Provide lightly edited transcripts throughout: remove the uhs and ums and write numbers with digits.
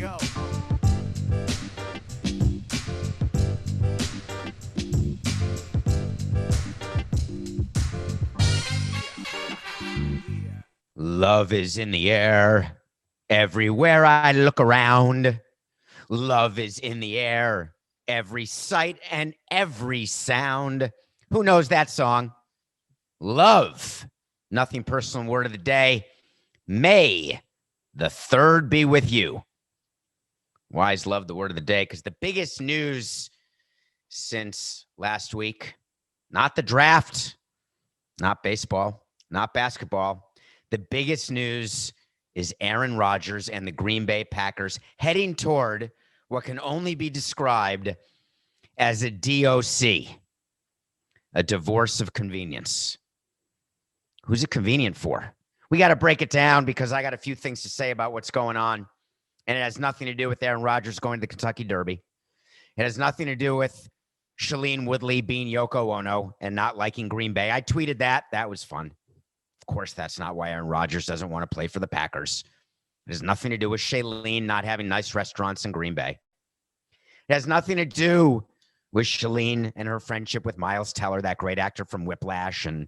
go. Love is in the air. Everywhere I look around, love is in the air. Every sight and every sound. Who knows that song? Love. Nothing personal word of the day. May the 3rd be with you. Why is love the word of the day? Because the biggest news since last week, not the draft, not baseball, not basketball. The biggest news is Aaron Rodgers and the Green Bay Packers heading toward what can only be described as a DOC, a divorce of convenience. Who's it convenient for? We got to break it down because I got a few things to say about what's going on. And it has nothing to do with Aaron Rodgers going to the Kentucky Derby. It has nothing to do with Shailene Woodley being Yoko Ono and not liking Green Bay. I tweeted that. That was fun. Of course, that's not why Aaron Rodgers doesn't want to play for the Packers. It has nothing to do with Shailene not having nice restaurants in Green Bay. It has nothing to do with Shailene and her friendship with Miles Teller, that great actor from Whiplash and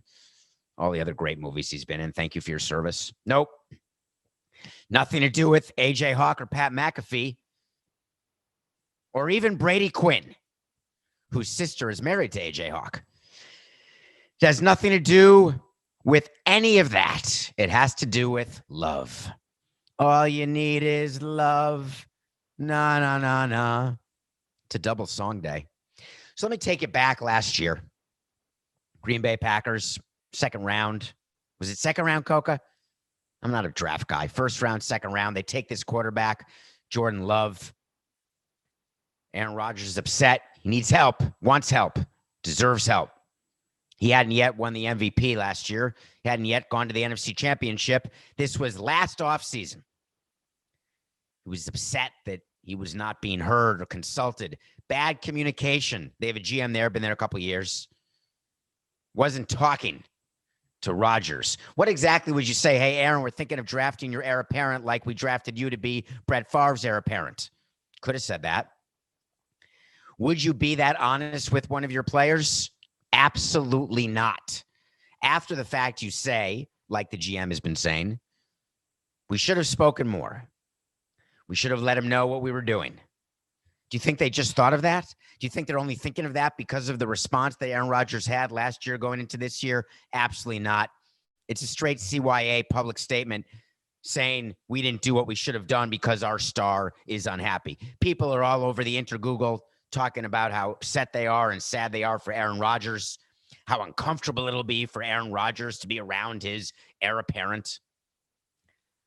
all the other great movies he's been in. Thank you for your service. Nope. Nothing to do with AJ Hawk or Pat McAfee or even Brady Quinn, whose sister is married to AJ Hawk. It has nothing to do with any of that. It has to do with love. All you need is love. Na, na, na, na. It's a double song day. So let me take it back last year. Green Bay Packers, second round. Was it second round, Coca? I'm not a draft guy. First round, second round. They take this quarterback, Jordan Love. Aaron Rodgers is upset. He needs help, wants help, deserves help. He hadn't yet won the MVP last year. He hadn't yet gone to the NFC Championship. This was last offseason. He was upset that he was not being heard or consulted. Bad communication. They have a GM there, been there a couple of years. Wasn't talking to Rodgers. What exactly would you say? Hey, Aaron, we're thinking of drafting your heir apparent like we drafted you to be Brett Favre's heir apparent. Could have said that. Would you be that honest with one of your players? Absolutely not. After the fact, you say, like the GM has been saying, we should have spoken more. We should have let him know what we were doing. Do you think they just thought of that? Do you think they're only thinking of that because of the response that Aaron Rodgers had last year going into this year? Absolutely not. It's a straight CYA public statement saying we didn't do what we should have done because our star is unhappy. People are all over the Intergoogle talking about how upset they are and sad they are for Aaron Rodgers, how uncomfortable it'll be for Aaron Rodgers to be around his heir apparent,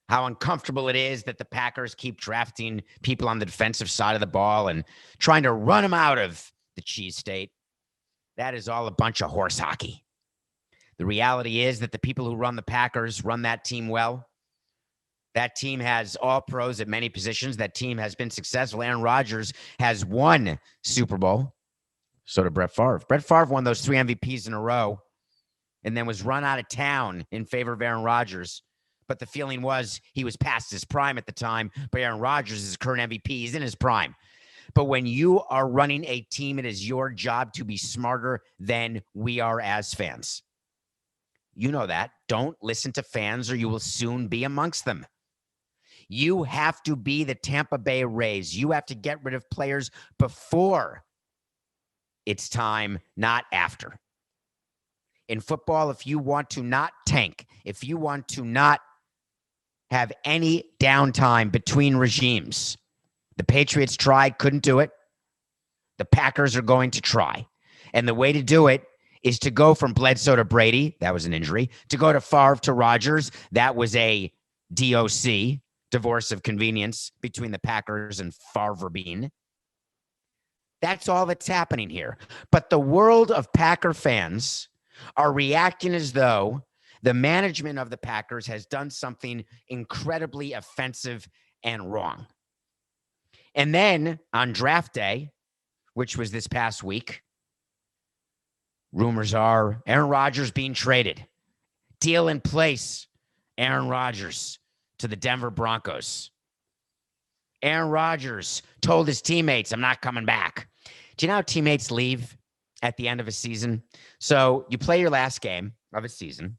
how uncomfortable it is that the Packers keep drafting people on the defensive side of the ball and trying to run them out of the cheese state. That is all a bunch of horse hockey. The reality is that the people who run the Packers run that team well. That team has all pros at many positions. That team has been successful. Aaron Rodgers has won Super Bowl. So did Brett Favre. Brett Favre won those 3 MVPs in a row and then was run out of town in favor of Aaron Rodgers. But the feeling was he was past his prime at the time. But Aaron Rodgers is current MVP. He's in his prime. But when you are running a team, it is your job to be smarter than we are as fans. You know that. Don't listen to fans or you will soon be amongst them. You have to be the Tampa Bay Rays. You have to get rid of players before it's time, not after. In football, if you want to not tank, if you want to not have any downtime between regimes, the Patriots tried, couldn't do it. The Packers are going to try. And the way to do it is to go from Bledsoe to Brady. That was an injury. To go to Favre to Rodgers. That was a DOC. Divorce of convenience between the Packers and Favre Bean. That's all that's happening here. But the world of Packer fans are reacting as though the management of the Packers has done something incredibly offensive and wrong. And then on draft day, which was this past week, rumors are Aaron Rodgers being traded. Deal in place, Aaron Rodgers to the Denver Broncos. Aaron Rodgers told his teammates, I'm not coming back. Do you know how teammates leave at the end of a season? So you play your last game of a season,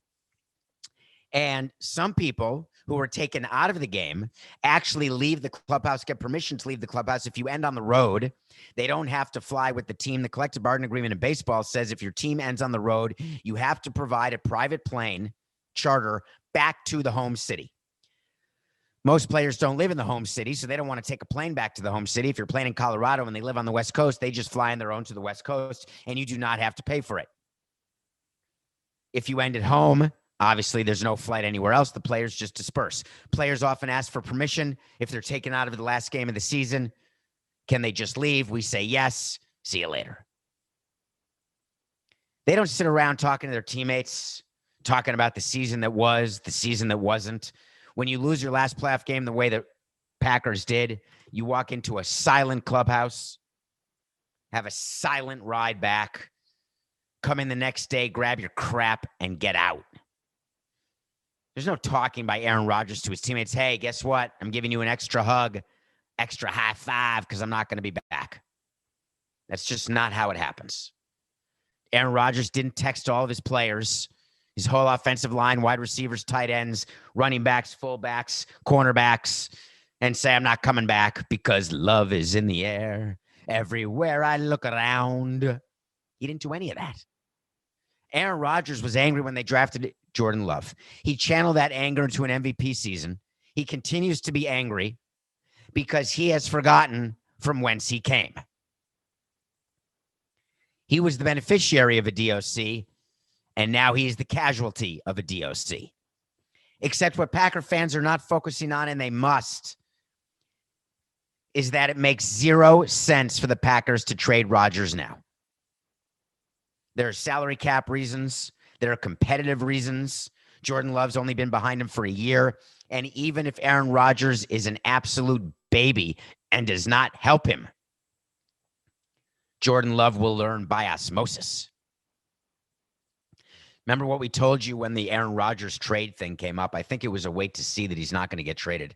and some people who are taken out of the game actually leave the clubhouse, get permission to leave the clubhouse. If you end on the road, they don't have to fly with the team. The collective bargaining agreement in baseball says if your team ends on the road, you have to provide a private plane charter back to the home city. Most players don't live in the home city, so they don't want to take a plane back to the home city. If you're playing in Colorado and they live on the West Coast, they just fly on their own to the West Coast, and you do not have to pay for it. If you end at home, obviously there's no flight anywhere else. The players just disperse. Players often ask for permission if they're taken out of the last game of the season. Can they just leave? We say yes. See you later. They don't sit around talking to their teammates, talking about the season that was, the season that wasn't. When you lose your last playoff game the way the Packers did, you walk into a silent clubhouse, have a silent ride back, come in the next day, grab your crap, and get out. There's no talking by Aaron Rodgers to his teammates. Hey, guess what? I'm giving you an extra hug, extra high five, because I'm not going to be back. That's just not how it happens. Aaron Rodgers didn't text all of his players, his whole offensive line, wide receivers, tight ends, running backs, fullbacks, cornerbacks, and say, I'm not coming back because love is in the air. Everywhere I look around. He didn't do any of that. Aaron Rodgers was angry when they drafted Jordan Love. He channeled that anger into an MVP season. He continues to be angry because he has forgotten from whence he came. He was the beneficiary of a DOC, and now he's the casualty of a DOC. Except what Packer fans are not focusing on, and they must, is that it makes 0 sense for the Packers to trade Rodgers now. There are salary cap reasons. There are competitive reasons. Jordan Love's only been behind him for a year. And even if Aaron Rodgers is an absolute baby and does not help him, Jordan Love will learn by osmosis. Remember what we told you when the Aaron Rodgers trade thing came up? I think it was a wait to see that he's not going to get traded.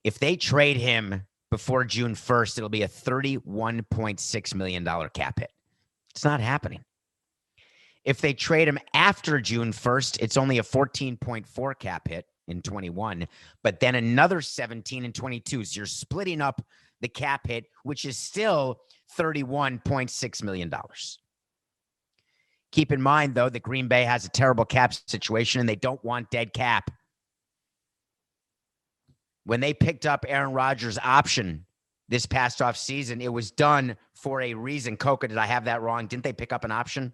If they trade him before June 1st, it'll be a $31.6 million cap hit. It's not happening. If they trade him after June 1st, it's only a 14.4 cap hit in 21, but then another 17 in 22. So you're splitting up the cap hit, which is still $31.6 million. Keep in mind, though, that Green Bay has a terrible cap situation and they don't want dead cap. When they picked up Aaron Rodgers' option this past offseason, it was done for a reason. Coca, did I have that wrong? Didn't they pick up an option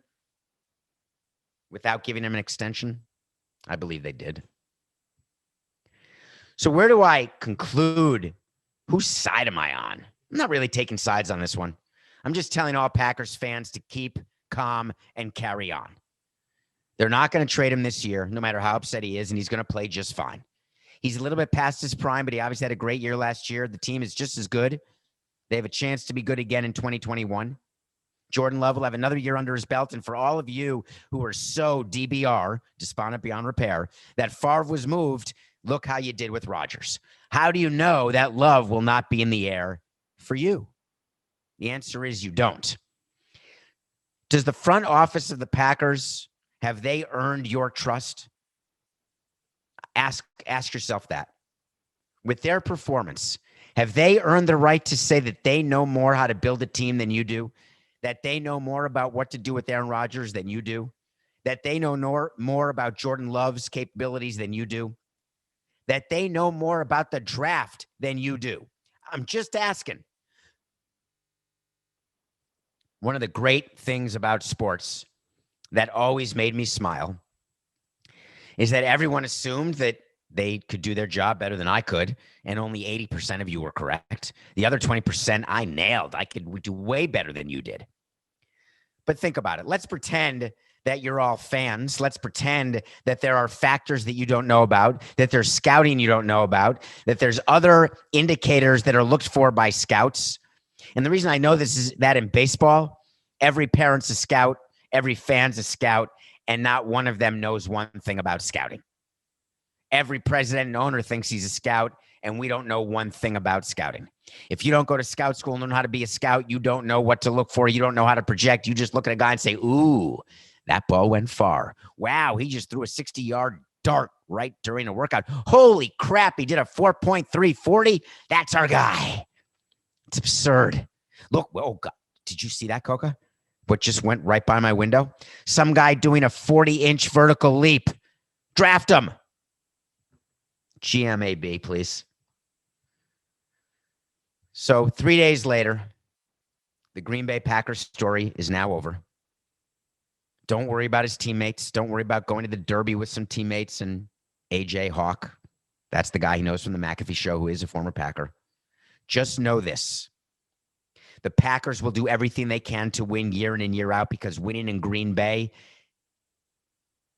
without giving him an extension? I believe they did. So where do I conclude? Whose side am I on? I'm not really taking sides on this one. I'm just telling all Packers fans to keep calm and carry on. They're not going to trade him this year, no matter how upset he is, and he's going to play just fine. He's a little bit past his prime, but he obviously had a great year last year. The team is just as good. They have a chance to be good again in 2021. Jordan Love will have another year under his belt. And for all of you who are so DBR, despondent beyond repair, that Favre was moved, look how you did with Rodgers. How do you know that Love will not be in the air for you? The answer is you don't. Does the front office of the Packers, have they earned your trust? Ask yourself that. With their performance, have they earned the right to say that they know more how to build a team than you do? That they know more about what to do with Aaron Rodgers than you do? That they know more about Jordan Love's capabilities than you do? That they know more about the draft than you do? I'm just asking. One of the great things about sports that always made me smile is that everyone assumed that they could do their job better than I could, and only 80% of you were correct. The other 20% I nailed. I could do way better than you did. But think about it. Let's pretend that you're all fans. Let's pretend that there are factors that you don't know about, that there's scouting you don't know about, that there's other indicators that are looked for by scouts. And the reason I know this is that in baseball, every parent's a scout, every fan's a scout, and not one of them knows one thing about scouting. Every president and owner thinks he's a scout, and we don't know one thing about scouting. If you don't go to scout school and learn how to be a scout, you don't know what to look for. You don't know how to project. You just look at a guy and say, ooh, that ball went far. Wow, he just threw a 60-yard dart right during a workout. Holy crap, he did a 4.340. That's our guy. It's absurd. Look, oh God, did you see that, Coca? What just went right by my window? Some guy doing a 40-inch vertical leap. Draft him. GMAB, please. So 3 days later, the Green Bay Packers story is now over. Don't worry about his teammates. Don't worry about going to the Derby with some teammates and AJ Hawk. That's the guy he knows from the McAfee show who is a former Packer. Just know this. The Packers will do everything they can to win year in and year out because winning in Green Bay,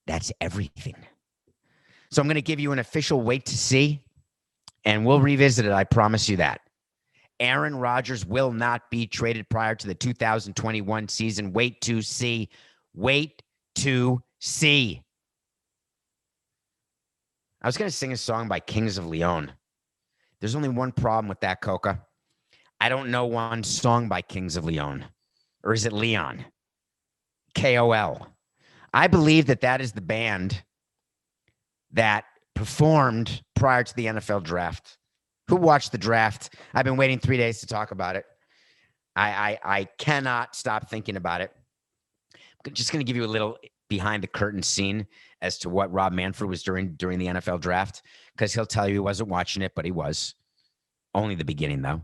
that's everything. So I'm going to give you an official wait to see, and we'll revisit it. I promise you that. Aaron Rodgers will not be traded prior to the 2021 season. Wait to see. Wait to see. I was going to sing a song by Kings of Leon. There's only one problem with that, Coca. I don't know one song by Kings of Leon. Or is it Leon? KOL. I believe that is the band that performed prior to the NFL draft. Who watched the draft? I've been waiting 3 days to talk about it. I cannot stop thinking about it. I'm just going to give you a little behind the curtain scene as to what Rob Manfred was during the NFL draft, because he'll tell you he wasn't watching it, but he was. Only the beginning, though.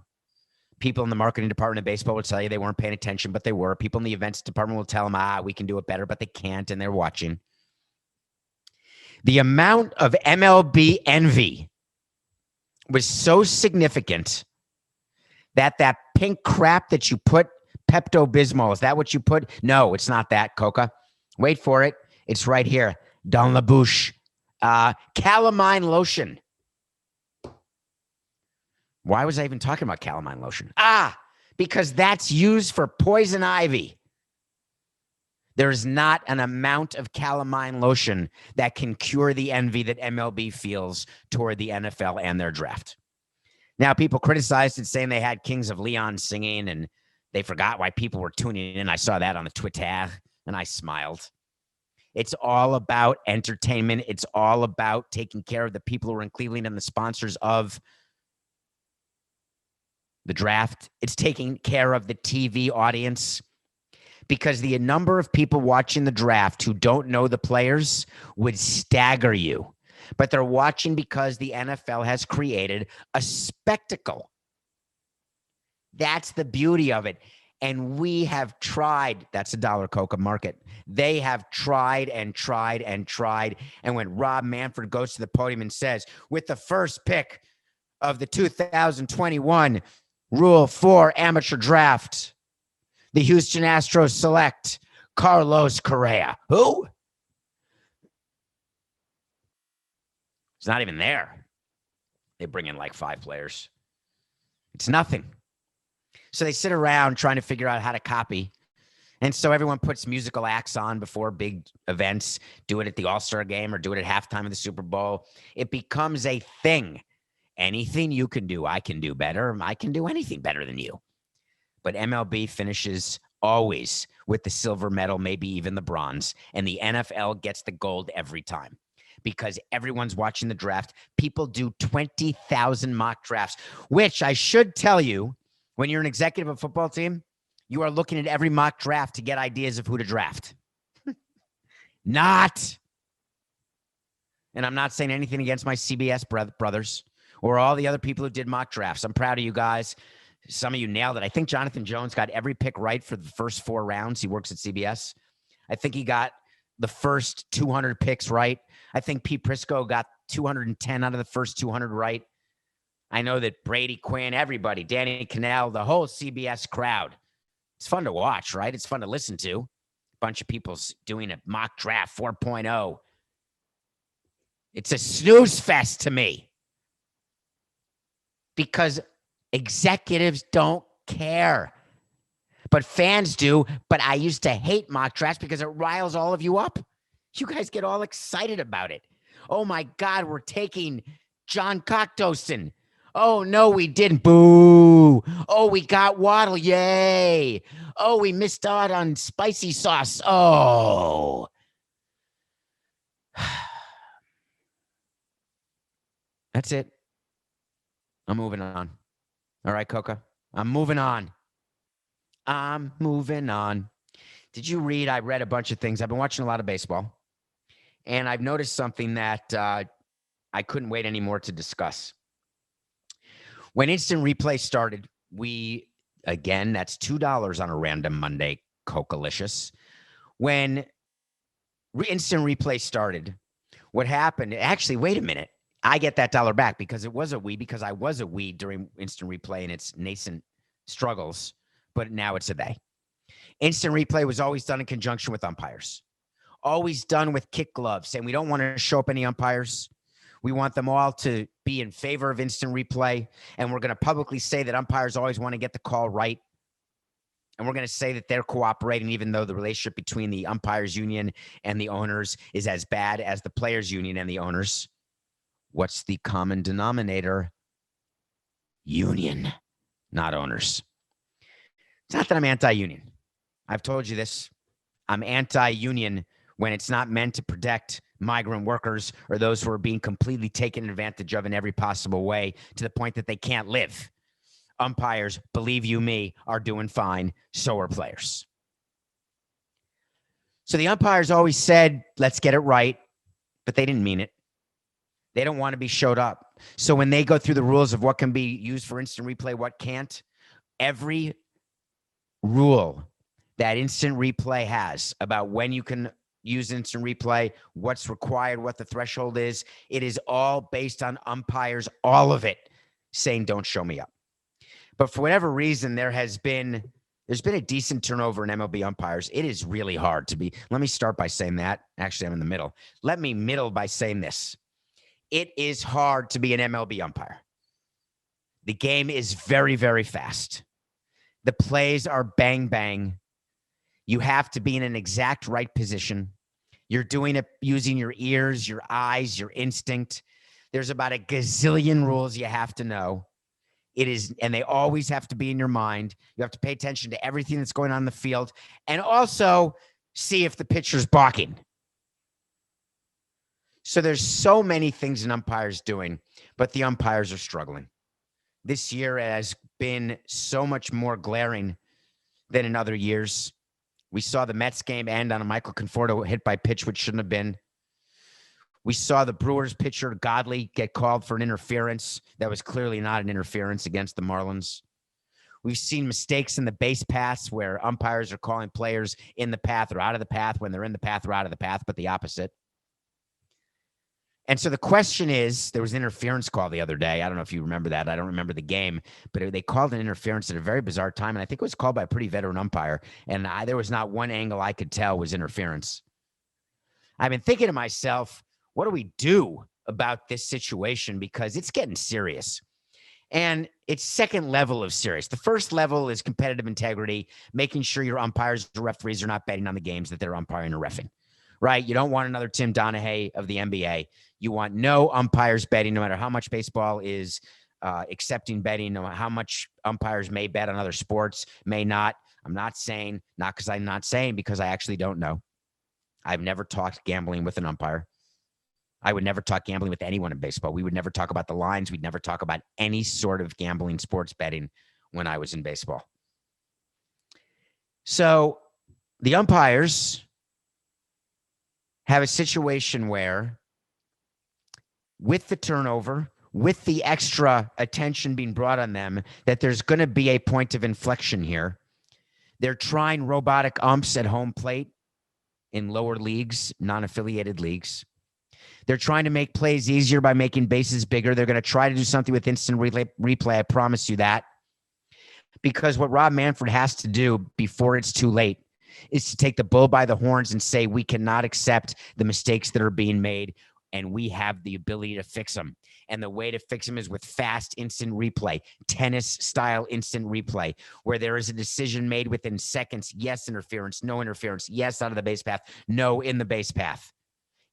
People in the marketing department of baseball will tell you they weren't paying attention, but they were. People in the events department will tell them, we can do it better, but they can't, and they're watching. The amount of MLB envy was so significant that pink crap that you put, Pepto-Bismol, is that what you put? No, it's not that, Coca. Wait for it. It's right here. Dans la bouche. Calamine lotion. Why was I even talking about calamine lotion? Because that's used for poison ivy. There's not an amount of calamine lotion that can cure the envy that MLB feels toward the NFL and their draft. Now, people criticized it, saying they had Kings of Leon singing, and they forgot why people were tuning in. I saw that on the Twitter, and I smiled. It's all about entertainment. It's all about taking care of the people who are in Cleveland and the sponsors of the draft. It's taking care of the TV audience, because the number of people watching the draft who don't know the players would stagger you. But they're watching because the NFL has created a spectacle. That's the beauty of it. And we have tried. That's $1 Coca market. They have tried and tried and tried. And when Rob Manfred goes to the podium and says, with the first pick of the 2021 Rule 4 amateur draft, the Houston Astros select Carlos Correa. Who? It's not even there. They bring in like 5 players. It's nothing. So they sit around trying to figure out how to copy. And so everyone puts musical acts on before big events, do it at the All-Star game or do it at halftime of the Super Bowl. It becomes a thing. Anything you can do, I can do better. I can do anything better than you. But MLB finishes always with the silver medal, maybe even the bronze. And the NFL gets the gold every time because everyone's watching the draft. People do 20,000 mock drafts, which I should tell you, when you're an executive of a football team, you are looking at every mock draft to get ideas of who to draft. Not. And I'm not saying anything against my CBS brothers or all the other people who did mock drafts. I'm proud of you guys. Some of you nailed it. I think Jonathan Jones got every pick right for the first 4 rounds. He works at CBS. I think he got the first 200 picks right. I think Pete Prisco got 210 out of the first 200 right. I know that Brady Quinn, everybody, Danny Cannell, the whole CBS crowd. It's fun to watch, right? It's fun to listen to. A bunch of people doing a mock draft 4.0. It's a snooze fest to me because executives don't care, but fans do. But I used to hate mock drafts because it riles all of you up. You guys get all excited about it. Oh my God, we're taking John Cocktoson. Oh no, we didn't. Boo. Oh, we got Waddle. Yay. Oh, we missed out on spicy sauce. Oh. That's it. I'm moving on. All right, Coca. I'm moving on. I'm moving on. Did you read? I read a bunch of things. I've been watching a lot of baseball, and I've noticed something that I couldn't wait anymore to discuss. When instant replay started, again, that's $2 on a random Monday, Coca-licious. When instant replay started, what happened? Actually, wait a minute. I get that dollar back because I was a we during instant replay and its nascent struggles, but now it's a they. Instant replay was always done in conjunction with umpires, always done with kick gloves, and we don't want to show up any umpires. We want them all to be in favor of instant replay, and we're going to publicly say that umpires always want to get the call right. And we're going to say that they're cooperating, even though the relationship between the umpires union and the owners is as bad as the players union and the owners. What's the common denominator? Union, not owners. It's not that I'm anti-union. I've told you this. I'm anti-union when it's not meant to protect migrant workers or those who are being completely taken advantage of in every possible way to the point that they can't live. Umpires, believe you me, are doing fine. So are players. So the umpires always said, let's get it right, but they didn't mean it. They don't want to be showed up. So when they go through the rules of what can be used for instant replay, what can't, every rule that instant replay has about when you can use instant replay, what's required, what the threshold is, it is all based on umpires, all of it, saying don't show me up. But for whatever reason, there's been a decent turnover in MLB umpires. It is really hard to be. Let me start by saying that. Actually, I'm in the middle. Let me middle by saying this. It is hard to be an MLB umpire. The game is very, very fast. The plays are bang, bang. You have to be in an exact right position. You're doing it using your ears, your eyes, your instinct. There's about a gazillion rules you have to know. And they always have to be in your mind. You have to pay attention to everything that's going on in the field and also see if the pitcher's balking. So there's so many things an umpire's doing, but the umpires are struggling. This year has been so much more glaring than in other years. We saw the Mets game end on a Michael Conforto hit by pitch, which shouldn't have been. We saw the Brewers pitcher Godley get called for an interference that was clearly not an interference against the Marlins. We've seen mistakes in the base paths where umpires are calling players in the path or out of the path when they're in the path or out of the path, but the opposite. And so the question is, there was an interference call the other day. I don't know if you remember that. I don't remember the game, but they called an interference at a very bizarre time, and I think it was called by a pretty veteran umpire, and there was not one angle I could tell was interference. I've been thinking to myself, what do we do about this situation? Because it's getting serious. And it's second level of serious. The first level is competitive integrity, making sure your umpires or referees are not betting on the games that they're umpiring or reffing, right? You don't want another Tim Donaghy of the NBA. You want no umpires betting, no matter how much baseball is accepting betting, no matter how much umpires may bet on other sports, may not. I'm not saying, not because I'm not saying, because I actually don't know. I've never talked gambling with an umpire. I would never talk gambling with anyone in baseball. We would never talk about the lines. We'd never talk about any sort of gambling sports betting when I was in baseball. So the umpires have a situation where, with the turnover, with the extra attention being brought on them, that there's going to be a point of inflection here. They're trying robotic umps at home plate in lower leagues, non-affiliated leagues. They're trying to make plays easier by making bases bigger. They're going to try to do something with instant replay. I promise you that. Because what Rob Manfred has to do before it's too late is to take the bull by the horns and say, we cannot accept the mistakes that are being made, and we have the ability to fix them. And the way to fix them is with fast instant replay, tennis-style instant replay, where there is a decision made within seconds. Yes, interference, no interference. Yes, out of the base path. No, in the base path.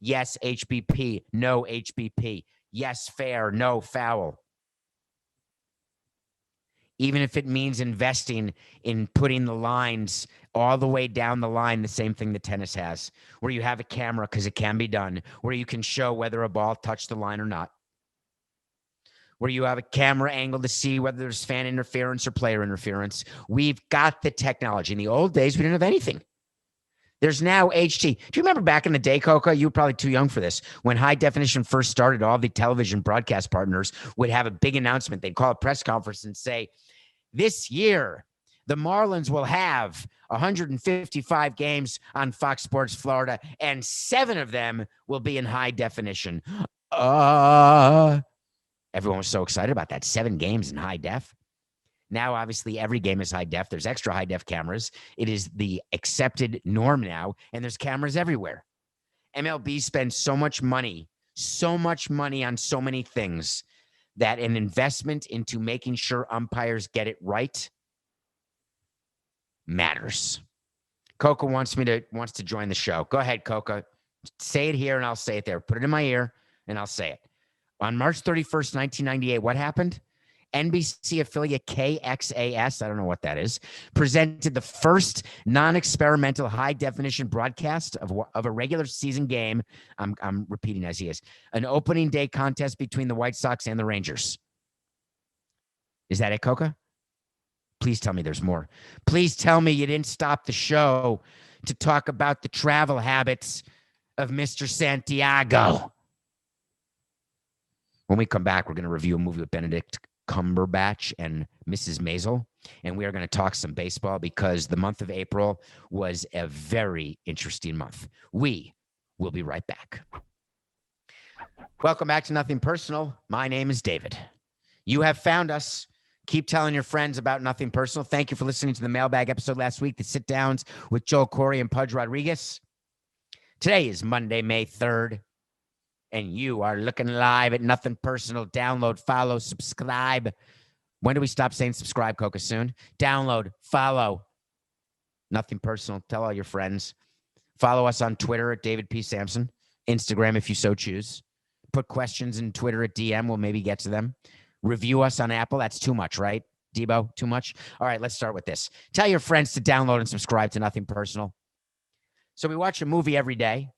Yes, HBP. No, HBP. Yes, fair. No, foul. Even if it means investing in putting the lines all the way down the line, the same thing that tennis has, where you have a camera because it can be done, where you can show whether a ball touched the line or not, where you have a camera angle to see whether there's fan interference or player interference. We've got the technology. In the old days, we didn't have anything. There's now HT. Do you remember back in the day, Coca? You were probably too young for this. When high definition first started, all the television broadcast partners would have a big announcement. They'd call a press conference and say, this year, the Marlins will have 155 games on Fox Sports Florida, and 7 of them will be in high definition. Everyone was so excited about that. 7 games in high def. Now, obviously, every game is high def. There's extra high def cameras. It is the accepted norm now, and there's cameras everywhere. MLB spends so much money on so many things that an investment into making sure umpires get it right matters. Coca wants to join the show. Go ahead, Coca. Say it here and I'll say it there. Put it in my ear and I'll say it. On March 31st, 1998, what happened? NBC affiliate KXAS, I don't know what that is, presented the first non-experimental high-definition broadcast of a regular season game. I'm repeating as he is. An opening day contest between the White Sox and the Rangers. Is that it, Coca? Please tell me there's more. Please tell me you didn't stop the show to talk about the travel habits of Mr. Santiago. When we come back, we're going to review a movie with Benedict Cumberbatch and Mrs. Maisel, and we are going to talk some baseball because the month of April was a very interesting month. We will be right back. Welcome back to Nothing Personal. My name is David. You have found us. Keep telling your friends about Nothing Personal. Thank you for listening to the mailbag episode last week, the sit-downs with Joel Courier and Pudge Rodriguez. Today is Monday, May 3rd. And you are looking live at Nothing Personal. Download, follow, subscribe. When do we stop saying subscribe, Coca? Soon? Download, follow. Nothing Personal. Tell all your friends. Follow us on Twitter at David P. Samson. Instagram if you so choose. Put questions in Twitter at DM. We'll maybe get to them. Review us on Apple. That's too much, right? Debo, too much? All right, let's start with this. Tell your friends to download and subscribe to Nothing Personal. So we watch a movie every day.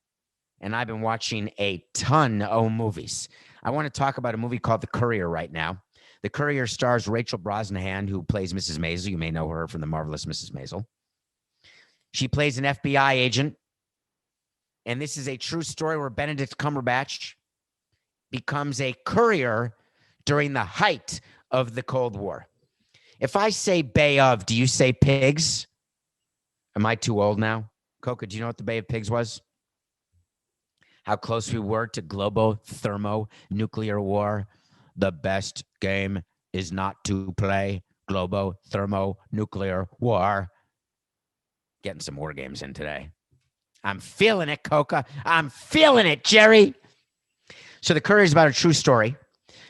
And I've been watching a ton of movies. I want to talk about a movie called The Courier right now. The Courier stars Rachel Brosnahan, who plays Mrs. Maisel. You may know her from The Marvelous Mrs. Maisel. She plays an FBI agent. And this is a true story where Benedict Cumberbatch becomes a courier during the height of the Cold War. If I say Bay of, do you say pigs? Am I too old now? Coca, do you know what the Bay of Pigs was? How close we were to globo-thermo-nuclear war. The best game is not to play globo-thermo-nuclear war. Getting some war games in today. I'm feeling it, Coca. I'm feeling it, Jerry. So The Courier is about a true story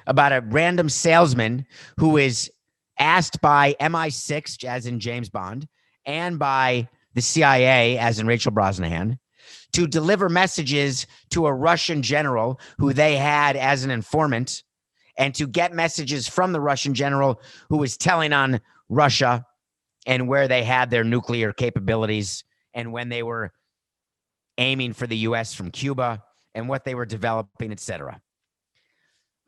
about a random salesman who is asked by MI6, as in James Bond, and by the CIA, as in Rachel Brosnahan, to deliver messages to a Russian general who they had as an informant, and to get messages from the Russian general who was telling on Russia and where they had their nuclear capabilities and when they were aiming for the U.S. from Cuba and what they were developing, etc.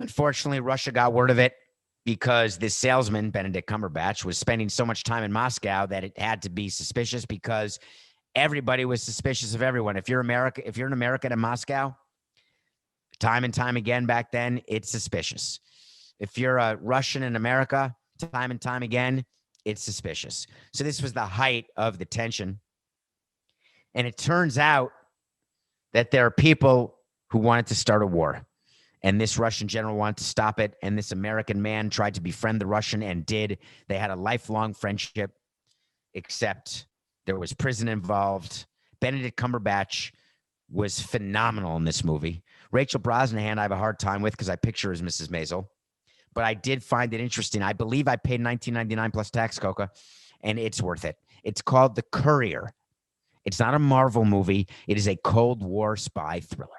Unfortunately, Russia got word of it because this salesman, Benedict Cumberbatch, was spending so much time in Moscow that it had to be suspicious because everybody was suspicious of everyone. If you're an American in Moscow, time and time again back then, it's suspicious. If you're a Russian in America, time and time again, it's suspicious. So this was the height of the tension. And it turns out that there are people who wanted to start a war. And this Russian general wanted to stop it. And this American man tried to befriend the Russian and did. They had a lifelong friendship, except there was prison involved. Benedict Cumberbatch was phenomenal in this movie. Rachel Brosnahan, I have a hard time with because I picture her as Mrs. Maisel. But I did find it interesting. I believe I paid $19.99 plus tax, Coca, and it's worth it. It's called The Courier. It's not a Marvel movie. It is a Cold War spy thriller.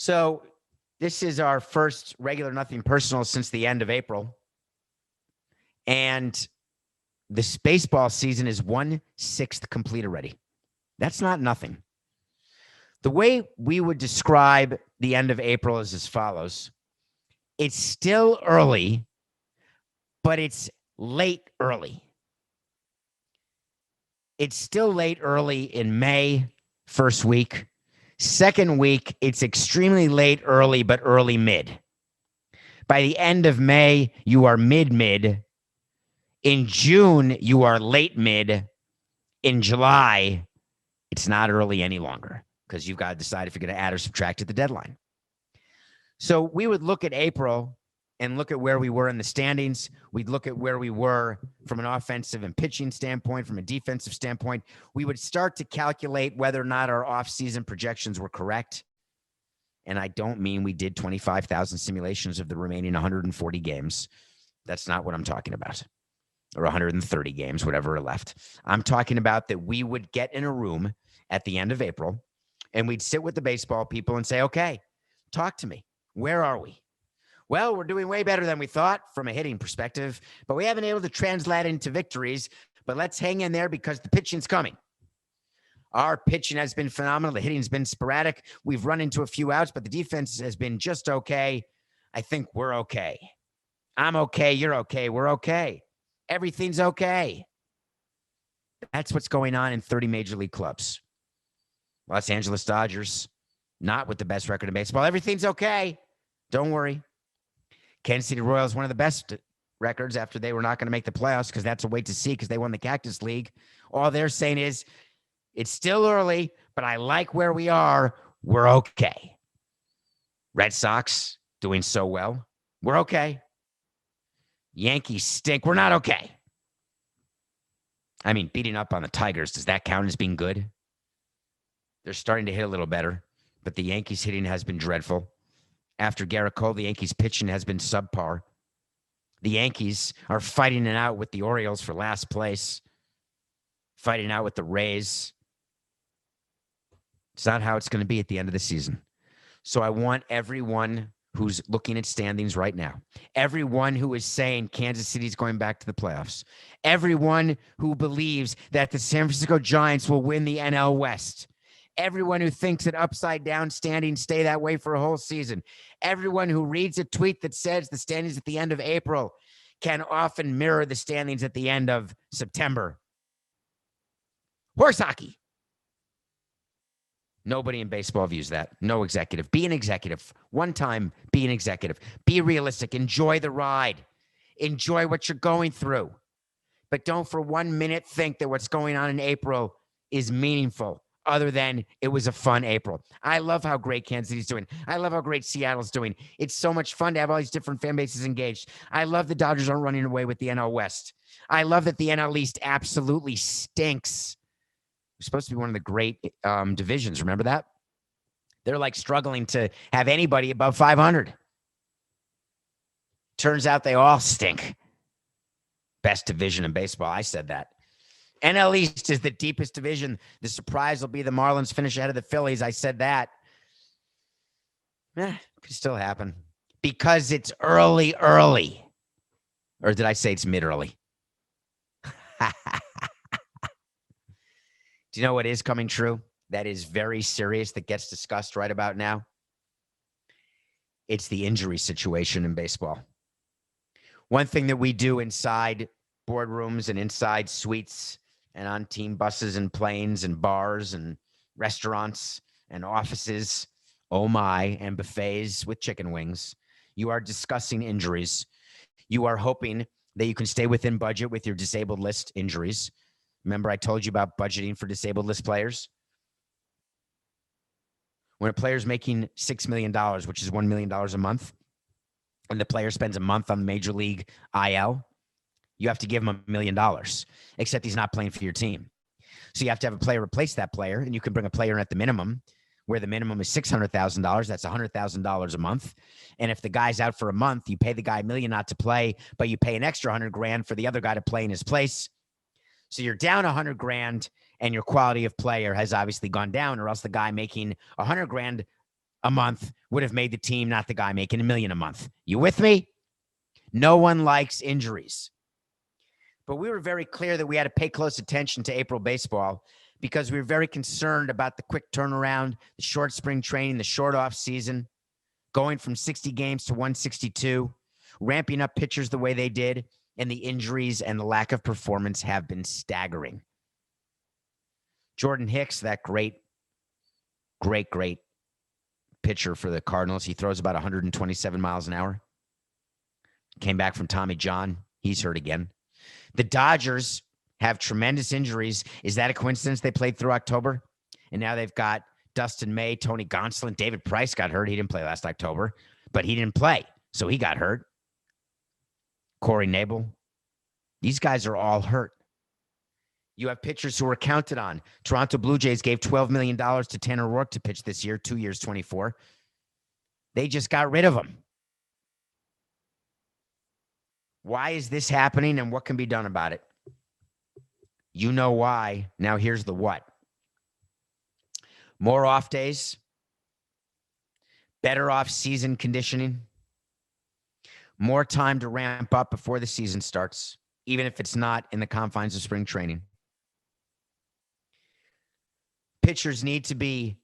So this is our first regular Nothing Personal since the end of April. And this baseball season is 1/6 complete already. That's not nothing. The way we would describe the end of April is as follows. It's still early, but it's late early. It's still late early in May, first week. Second week, it's extremely late early, but early mid. By the end of May, you are mid-mid. In June, you are late mid. In July, it's not early any longer because you've got to decide if you're going to add or subtract at the deadline. So we would look at April and look at where we were in the standings. We'd look at where we were from an offensive and pitching standpoint, from a defensive standpoint. We would start to calculate whether or not our offseason projections were correct. And I don't mean we did 25,000 simulations of the remaining 140 games. That's not what I'm talking about. Or 130 games, whatever are left. I'm talking about that we would get in a room at the end of April and we'd sit with the baseball people and say, okay, talk to me. Where are we? Well, we're doing way better than we thought from a hitting perspective, but we haven't been able to translate into victories. But let's hang in there because the pitching's coming. Our pitching has been phenomenal. The hitting's been sporadic. We've run into a few outs, but the defense has been just okay. I think we're okay. I'm okay. You're okay. We're okay. Everything's okay. That's what's going on in 30 major league clubs. Los Angeles Dodgers, not with the best record in baseball. Everything's okay. Don't worry. Kansas City Royals, one of the best records after they were not going to make the playoffs because that's a wait to see because they won the Cactus League. All they're saying is, it's still early, but I like where we are. We're okay. Red Sox doing so well. We're okay. Yankees stink. We're not okay. I mean, beating up on the Tigers, does that count as being good? They're starting to hit a little better, but the Yankees hitting has been dreadful. After Garrett Cole, the Yankees pitching has been subpar. The Yankees are fighting it out with the Orioles for last place, fighting out with the Rays. It's not how it's going to be at the end of the season. So I want everyone who's looking at standings right now, everyone who is saying Kansas City's going back to the playoffs, everyone who believes that the San Francisco Giants will win the NL West, everyone who thinks that upside down standings stay that way for a whole season, everyone who reads a tweet that says the standings at the end of April can often mirror the standings at the end of September. Horse hockey. Nobody in baseball views that. No executive. Be an executive. One time, be an executive. Be realistic. Enjoy the ride. Enjoy what you're going through. But don't for 1 minute think that what's going on in April is meaningful other than it was a fun April. I love how great Kansas City's doing. I love how great Seattle's doing. It's so much fun to have all these different fan bases engaged. I love the Dodgers aren't running away with the NL West. I love that the NL East absolutely stinks. It's supposed to be one of the great divisions. Remember that? They're like struggling to have anybody above 500. Turns out they all stink. Best division in baseball. I said that. NL East is the deepest division. The surprise will be the Marlins finish ahead of the Phillies. I said that. Could still happen. Because it's early. Or did I say it's mid-early? Do you know what is coming true? That is very serious, that gets discussed right about now. It's the injury situation in baseball. One thing that we do inside boardrooms and inside suites and on team buses and planes and bars and restaurants and offices, oh my, and buffets with chicken wings, you are discussing injuries. You are hoping that you can stay within budget with your disabled list injuries. Remember I told you about budgeting for disabled list players? When a player's making $6 million, which is $1 million a month, and the player spends a month on Major League IL, you have to give him $1 million, except he's not playing for your team. So you have to have a player replace that player, and you can bring a player in at the minimum, where the minimum is $600,000. That's $100,000 a month. And if the guy's out for a month, you pay the guy $1 million not to play, but you pay an extra $100,000 for the other guy to play in his place. So you're down $100,000, and your quality of player has obviously gone down, or else the guy making $100,000 a month would have made the team, not the guy making $1 million a month. You with me? No one likes injuries. But we were very clear that we had to pay close attention to April baseball because we were very concerned about the quick turnaround, the short spring training, the short off season, going from 60 games to 162, ramping up pitchers the way they did, and the injuries and the lack of performance have been staggering. Jordan Hicks, that great pitcher for the Cardinals. He throws about 127 miles an hour. Came back from Tommy John. He's hurt again. The Dodgers have tremendous injuries. Is that a coincidence they played through October? And now they've got Dustin May, Tony Gonsolin, David Price got hurt. He didn't play last October, but he didn't play, so he got hurt. Corey Knebel. These guys are all hurt. You have pitchers who were counted on. Toronto Blue Jays gave $12 million to Tanner Roark to pitch this year, 2 years, 24. They just got rid of him. Why is this happening and what can be done about it? You know why. Now here's the what. More off days, better off-season conditioning, more time to ramp up before the season starts, even if it's not in the confines of spring training. Pitchers need to be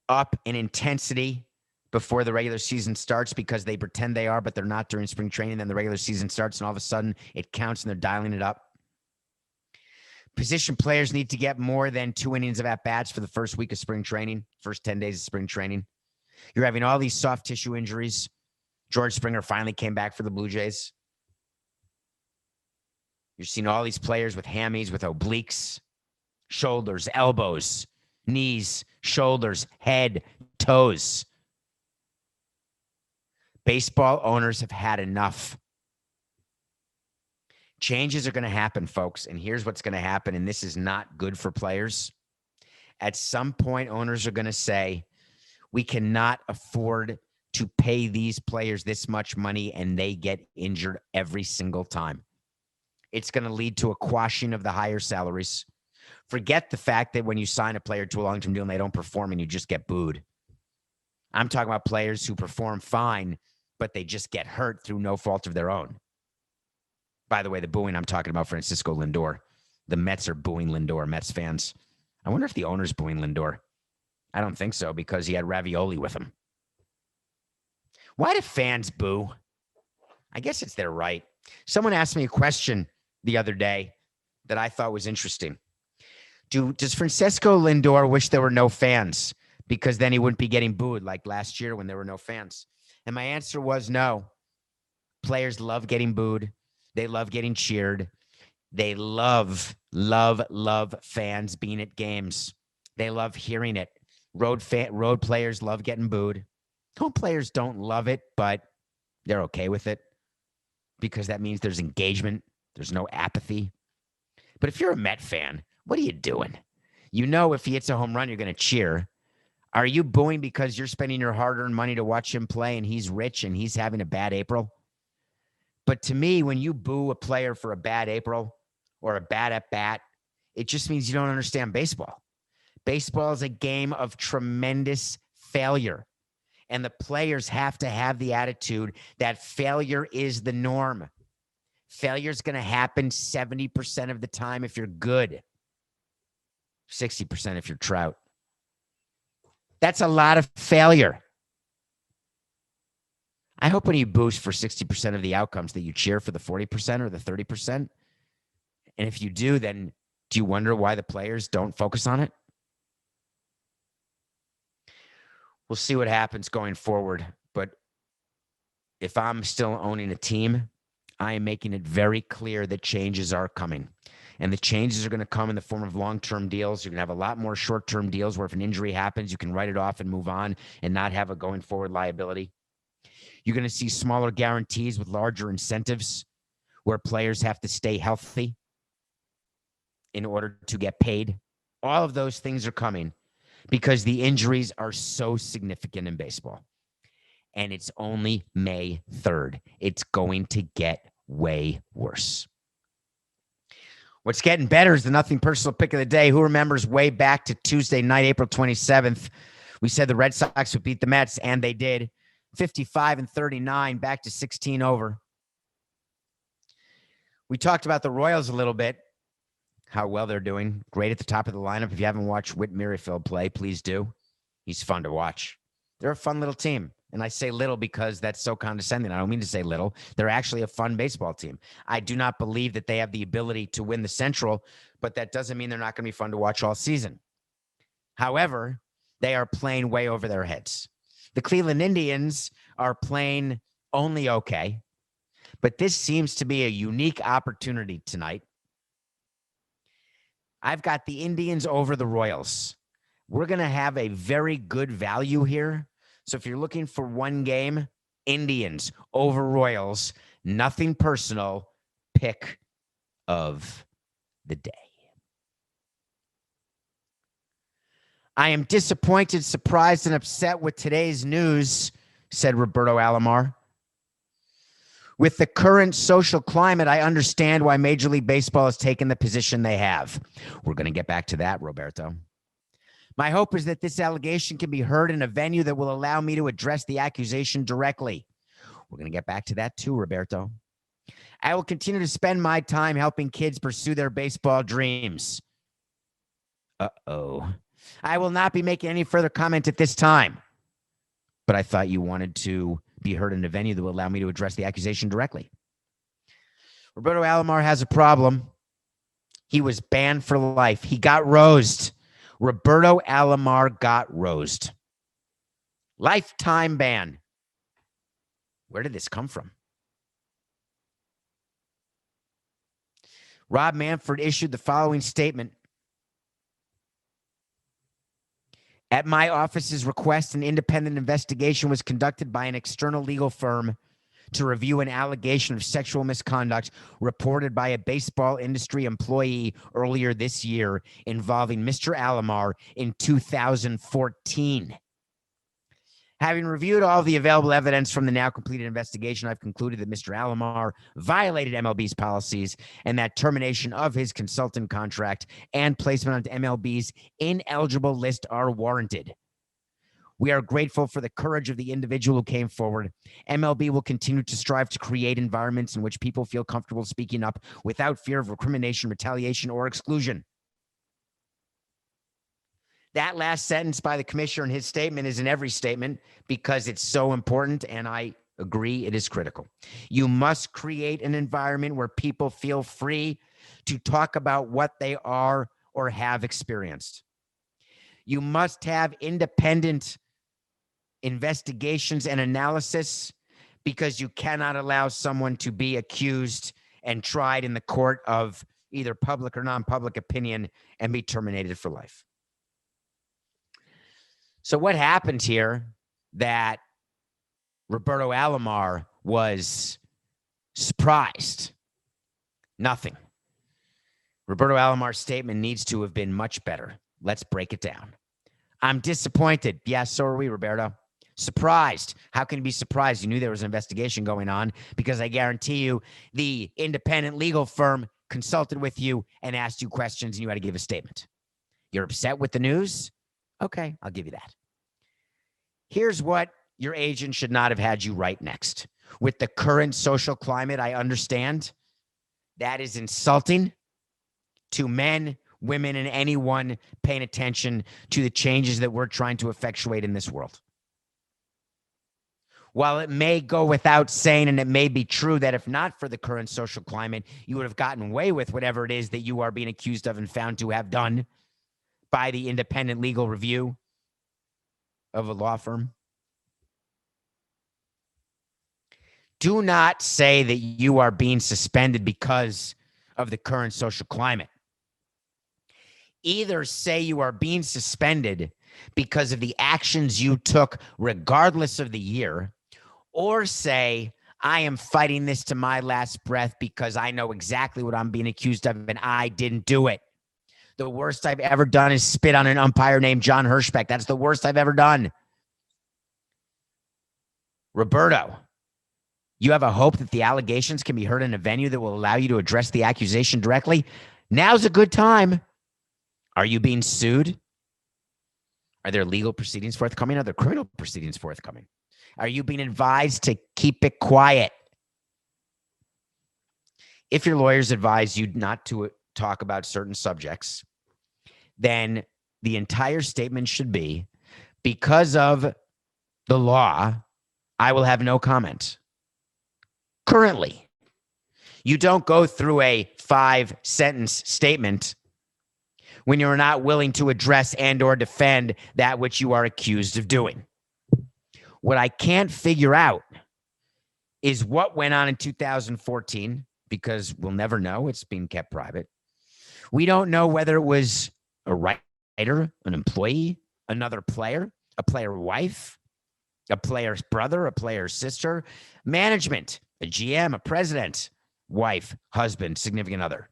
up in intensity before the regular season starts because they pretend they are, but they're not during spring training. Then the regular season starts, and all of a sudden it counts, and they're dialing it up. Position players need to get more than 2 innings of at-bats for the first week of spring training, first 10 days of spring training. You're having all these soft tissue injuries. George Springer finally came back for the Blue Jays. You're seeing all these players with hammies, with obliques, shoulders, elbows, knees, shoulders, head, toes. Baseball owners have had enough. Changes are going to happen, folks, and here's what's going to happen, and this is not good for players. At some point, owners are going to say, we cannot afford to pay these players this much money, and they get injured every single time. It's going to lead to a quashing of the higher salaries. Forget the fact that when you sign a player to a long-term deal and they don't perform and you just get booed. I'm talking about players who perform fine, but they just get hurt through no fault of their own. By the way, the booing, I'm talking about Francisco Lindor. The Mets are booing Lindor, Mets fans. I wonder if the owner's booing Lindor. I don't think so because he had ravioli with him. Why do fans boo? I guess it's their right. Someone asked me a question the other day that I thought was interesting. Does Francisco Lindor wish there were no fans because then he wouldn't be getting booed like last year when there were no fans? And my answer was no. Players love getting booed. They love getting cheered. They love fans being at games. They love hearing it. Road players love getting booed. Home players don't love it, but they're okay with it because that means there's engagement. There's no apathy. But if you're a Met fan, what are you doing? You know if he hits a home run, you're going to cheer. Are you booing because you're spending your hard-earned money to watch him play and he's rich and he's having a bad April? But to me, when you boo a player for a bad April or a bad at-bat, it just means you don't understand baseball. Baseball is a game of tremendous failure. And the players have to have the attitude that failure is the norm. Failure is going to happen 70% of the time if you're good. 60% if you're Trout. That's a lot of failure. I hope when you boost for 60% of the outcomes that you cheer for the 40% or the 30%. And if you do, then do you wonder why the players don't focus on it? We'll see what happens going forward. But if I'm still owning a team, I am making it very clear that changes are coming. And the changes are going to come in the form of long-term deals. You're going to have a lot more short-term deals where if an injury happens, you can write it off and move on and not have a going forward liability. You're going to see smaller guarantees with larger incentives where players have to stay healthy in order to get paid. All of those things are coming because the injuries are so significant in baseball. And it's only May 3rd. It's going to get way worse. What's getting better is the Nothing Personal Pick of the Day. Who remembers way back to Tuesday night, April 27th, We said the Red Sox would beat the Mets, and they did. 55-39, back to 16 over. We talked about the Royals a little bit, how well they're doing. Great at the top of the lineup. If you haven't watched Whit Merrifield play, please do. He's fun to watch. They're a fun little team. And I say little because that's so condescending. I don't mean to say little. They're actually a fun baseball team. I do not believe that they have the ability to win the Central, but that doesn't mean they're not going to be fun to watch all season. However, they are playing way over their heads. The Cleveland Indians are playing only okay, but this seems to be a unique opportunity tonight. I've got the Indians over the Royals. We're going to have a very good value here. So if you're looking for one game, Indians over Royals, nothing personal, pick of the day. I am disappointed, surprised, and upset with today's news, said Roberto Alomar. With the current social climate, I understand why Major League Baseball has taken the position they have. We're going to get back to that, Roberto. My hope is that this allegation can be heard in a venue that will allow me to address the accusation directly. We're going to get back to that too, Roberto. I will continue to spend my time helping kids pursue their baseball dreams. Uh-oh. I will not be making any further comment at this time. But I thought you wanted to be heard in a venue that will allow me to address the accusation directly. Roberto Alomar has a problem. He was banned for life. He got rosed. Roberto Alomar got rosed. Lifetime ban. Where did this come from? Rob Manfred issued the following statement. At my office's request, an independent investigation was conducted by an external legal firm to review an allegation of sexual misconduct reported by a baseball industry employee earlier this year involving Mr. Alomar in 2014. Having reviewed all the available evidence from the now completed investigation, I've concluded that Mr. Alomar violated MLB's policies and that termination of his consultant contract and placement onto MLB's ineligible list are warranted. We are grateful for the courage of the individual who came forward. MLB will continue to strive to create environments in which people feel comfortable speaking up without fear of recrimination, retaliation, or exclusion. That last sentence by the commissioner in his statement is in every statement because it's so important, and I agree it is critical. You must create an environment where people feel free to talk about what they are or have experienced. You must have independent investigations and analysis because you cannot allow someone to be accused and tried in the court of either public or non-public opinion and be terminated for life. So what happened here that Roberto Alomar was surprised? Nothing. Roberto Alomar's statement needs to have been much better. Let's break it down. I'm disappointed. Yes, so are we, Roberto. Surprised. How can you be surprised? You knew there was an investigation going on because I guarantee you the independent legal firm consulted with you and asked you questions and you had to give a statement. You're upset with the news? Okay, I'll give you that. Here's what your agent should not have had you write next. With the current social climate, I understand that is insulting to men, women, and anyone paying attention to the changes that we're trying to effectuate in this world. While it may go without saying, and it may be true that if not for the current social climate, you would have gotten away with whatever it is that you are being accused of and found to have done by the independent legal review of a law firm. Do not say that you are being suspended because of the current social climate. Either say you are being suspended because of the actions you took regardless of the year, or say, I am fighting this to my last breath because I know exactly what I'm being accused of and I didn't do it. The worst I've ever done is spit on an umpire named John Hirschbeck. That's the worst I've ever done. Roberto, you have a hope that the allegations can be heard in a venue that will allow you to address the accusation directly? Now's a good time. Are you being sued? Are there legal proceedings forthcoming? Are there criminal proceedings forthcoming? Are you being advised to keep it quiet? If your lawyers advise you not to talk about certain subjects, then the entire statement should be, because of the law, I will have no comment. Currently, you don't go through a 5-sentence statement when you're not willing to address and or defend that which you are accused of doing. What I can't figure out is what went on in 2014, because we'll never know. It's being kept private. We don't know whether it was a writer, an employee, another player, a player wife, a player's brother, a player's sister, management, a GM, a president, wife, husband, significant other.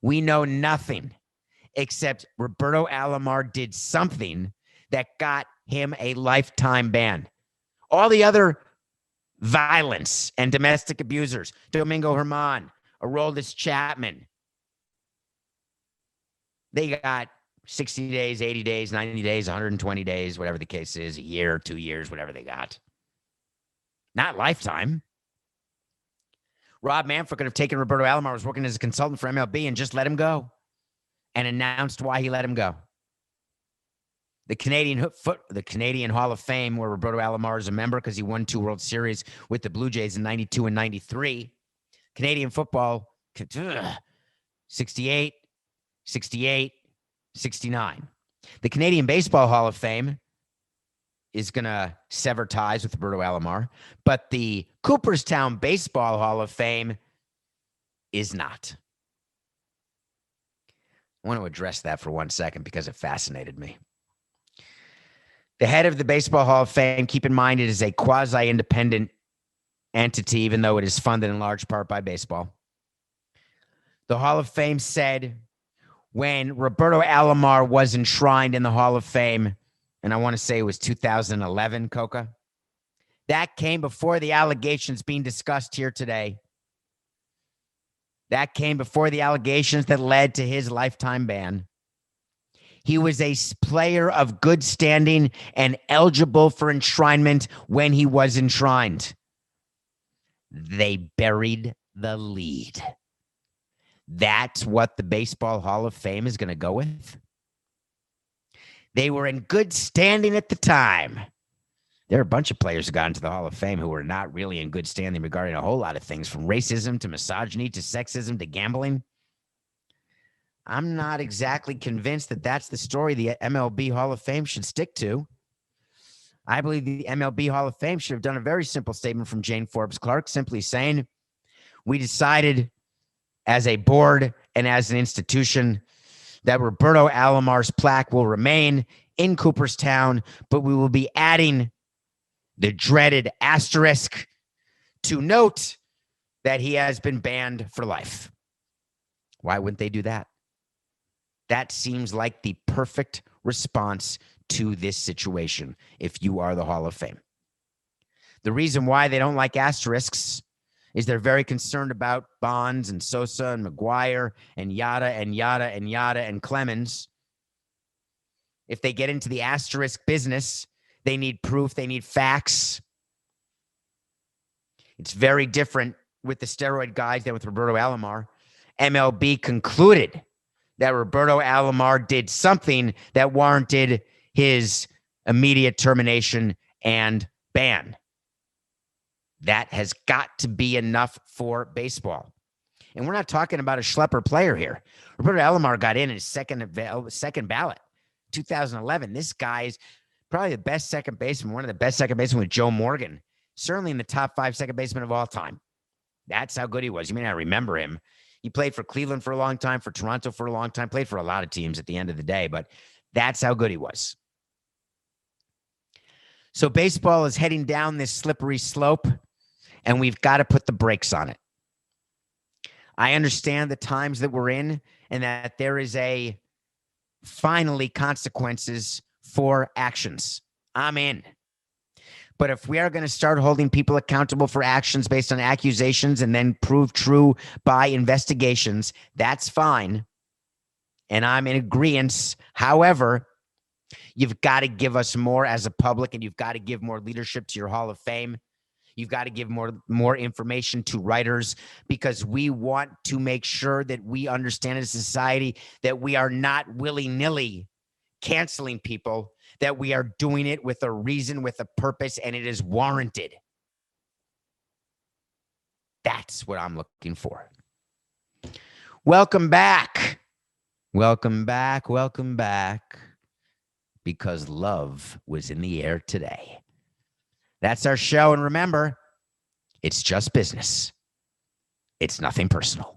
We know nothing except Roberto Alomar did something that got him a lifetime ban. All the other violence and domestic abusers, Domingo Herman, Aroldis Chapman, they got 60 days, 80 days, 90 days, 120 days, whatever the case is, a year, 2 years, whatever they got. Not lifetime. Rob Manfred could have taken Roberto Alomar, was working as a consultant for MLB, and just let him go and announced why he let him go. The Canadian Hall of Fame, where Roberto Alomar is a member because he won 2 World Series with the Blue Jays in 92 and 93. Canadian football, 68, 68, 69. The Canadian Baseball Hall of Fame is going to sever ties with Roberto Alomar, but the Cooperstown Baseball Hall of Fame is not. I want to address that for 1 second because it fascinated me. The head of the Baseball Hall of Fame, keep in mind, it is a quasi-independent entity, even though it is funded in large part by baseball. The Hall of Fame said when Roberto Alomar was enshrined in the Hall of Fame, and I want to say it was 2011, Coca, that came before the allegations being discussed here today. That came before the allegations that led to his lifetime ban. He was a player of good standing and eligible for enshrinement when he was enshrined. They buried the lead. That's what the Baseball Hall of Fame is going to go with. They were in good standing at the time. There are a bunch of players who got into the Hall of Fame who were not really in good standing regarding a whole lot of things, from racism to misogyny to sexism to gambling. I'm not exactly convinced that that's the story the MLB Hall of Fame should stick to. I believe the MLB Hall of Fame should have done a very simple statement from Jane Forbes Clark, simply saying, we decided as a board and as an institution that Roberto Alomar's plaque will remain in Cooperstown, but we will be adding the dreaded asterisk to note that he has been banned for life. Why wouldn't they do that? That seems like the perfect response to this situation if you are the Hall of Fame. The reason why they don't like asterisks is they're very concerned about Bonds and Sosa and McGuire and yada and yada and yada and Clemens. If they get into the asterisk business, they need proof, they need facts. It's very different with the steroid guys than with Roberto Alomar. MLB concluded that Roberto Alomar did something that warranted his immediate termination and ban. That has got to be enough for baseball. And we're not talking about a schlepper player here. Roberto Alomar got in his second ballot, 2011. This guy's probably the best second baseman, one of the best second basemen with Joe Morgan, certainly in the top 5 second basemen of all time. That's how good he was. You may not remember him. He played for Cleveland for a long time, for Toronto for a long time, played for a lot of teams at the end of the day, but that's how good he was. So baseball is heading down this slippery slope, and we've got to put the brakes on it. I understand the times that we're in and that there is finally consequences for actions. I'm in. But if we are going to start holding people accountable for actions based on accusations and then prove true by investigations, that's fine. And I'm in agreement. However, You've got to give us more as a public, and you've got to give more leadership to your Hall of Fame. You've got to give more information to writers, because we want to make sure that we understand as a society that we are not willy-nilly canceling people, that we are doing it with a reason, with a purpose, and it is warranted. That's what I'm looking for. Welcome back. Welcome back. Welcome back. Because love was in the air today. That's our show. And remember, it's just business. It's nothing personal.